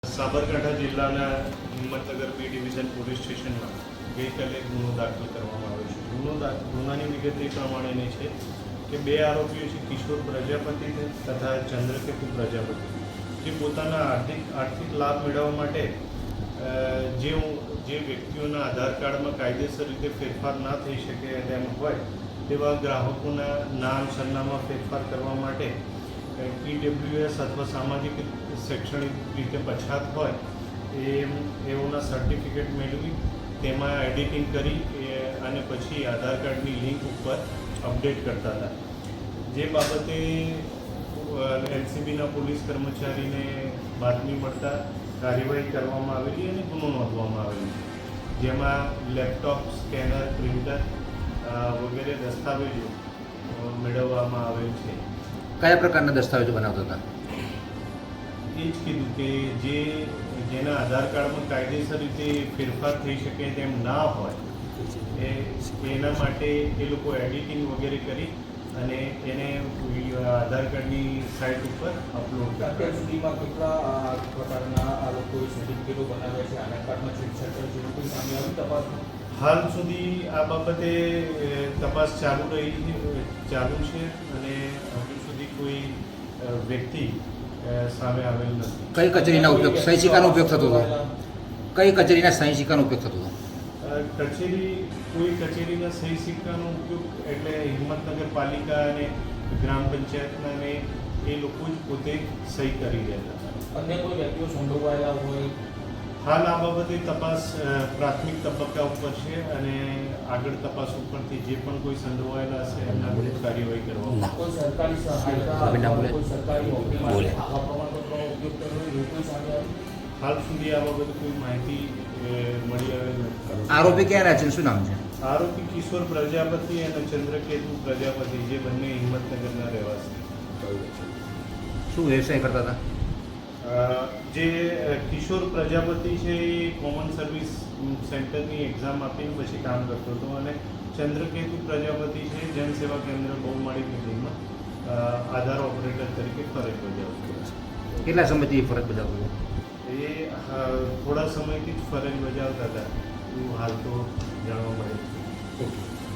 સાબરકાંઠા જિલ્લાના Himmatnagar B division police સ્ટેશનમાં ગઈકાલે ગુનો દાખલ કરવામાં આવ્યો છે. ગુનાની વિગત એ પ્રમાણેની છે કે બે આરોપીઓ છે, કિશોર પ્રજાપતિ તથા ચંદ્રકેતુ પ્રજાપતિ, જે પોતાના આર્થિક લાભ મેળવવા માટે જે વ્યક્તિઓના આધાર કાર્ડમાં કાયદેસર રીતે ફેરફાર ના થઈ શકે તેમ હોય તેવા ગ્રાહકોના નામ સરનામા ફેરફાર કરવા માટે PWS અથવા સામાજિક શૈક્ષણિક રીતે પછાત હોય એઓના સર્ટિફિકેટ મેળવી તેમાં એડિટિંગ કરી અને પછી આધાર કાર્ડની લિંક ઉપર અપડેટ કરતા હતા. જે બાબતે LCBના પોલીસ કર્મચારીને બાતમી મળતા કાર્યવાહી કરવામાં આવેલી અને ગુનો નોંધવામાં આવેલો છે, જેમાં લેપટોપ, સ્કેનર, પ્રિન્ટર વગેરે દસ્તાવેજો મેળવવામાં આવેલ છે. કયા પ્રકારના દસ્તાવેજો બનાવતા હતા? એ જ કીધું કે જેના આધાર કાર્ડમાં કાયદેસર રીતે ફેરફાર થઈ શકે તેમ ના હોય એના માટે એ લોકો એડિટિંગ વગેરે કરી અને એને આધાર કાર્ડની સાઇટ ઉપર અપલોડ કરતા. અત્યાર સુધીમાં કેટલા પ્રકારના આ લોકોએ સર્ટિફિકેટો બનાવ્યા છે? આધાર કાર્ડમાં છેડછાડ જેવું કોઈ સામે આવી તપાસમાં? હાલ સુધી આ બાબતે તપાસ ચાલુ છે અને હજુ સુધી કોઈ વ્યક્તિ સામે આવેલ નથી. કઈ કચેરીના ઉપયોગ, સહી સિક્કાનો ઉપયોગ થતો હતો? કઈ કચેરીના સહી સિક્કાનો ઉપયોગ થતો હતો? કોઈ કચેરીના સહી સિક્કાનો ઉપયોગ એટલે હિંમતનગર પાલિકા અને ગ્રામ પંચાયતના ને એ લોકો જ પોતે સહી કરી રહ્યા હતા. અન્ય કોઈ વ્યક્તિઓ સંડોવાયેલા હોય? હાલ આ બાબતે તપાસ પ્રાથમિક તબક્કા ઉપર છે અને આગળ તપાસ ઉપરથી જે પણ કોઈ સંડોવાયેલા હશે એમના વિરુદ્ધ કાર્યવાહી કરવામાં. કોઈ સરકારી સહાયતા, કોઈ સરકારી નોકરી માટે આવા પ્રમાણપત્રનો ઉપયોગ કર્યો એવું કોઈ સામે આવ્યું? હાલ સુધી આ બાબતે કોઈ માહિતી મળી આવેલ નથી. આરોપી ક્યાં રહે છે? શું નામ છે? આરોપી કિશોર પ્રજાપતિ અને ચંદ્રકેતુ પ્રજાપતિ, જે બંને હિંમતનગરના રહેવાસી. શું વ્યવસાય કરતા હતા? જે કિશોર પ્રજાપતિ છે એ કોમન સર્વિસ સેન્ટરની એક્ઝામ આપીને પછી કામ કરતો હતો અને ચંદ્રકેતુ પ્રજાપતિ છે જનસેવા કેન્દ્ર બહુમાળી બિલ્ડિંગમાં આધાર ઓપરેટર તરીકે ફરજ બજાવતો હતો. કેટલા સમયથી ફરજ બજાવતો હતો? એ થોડા સમયથી જ ફરજ બજાવતા હતા એવું હાલ તો જાણવા મળે છે. ઓકે.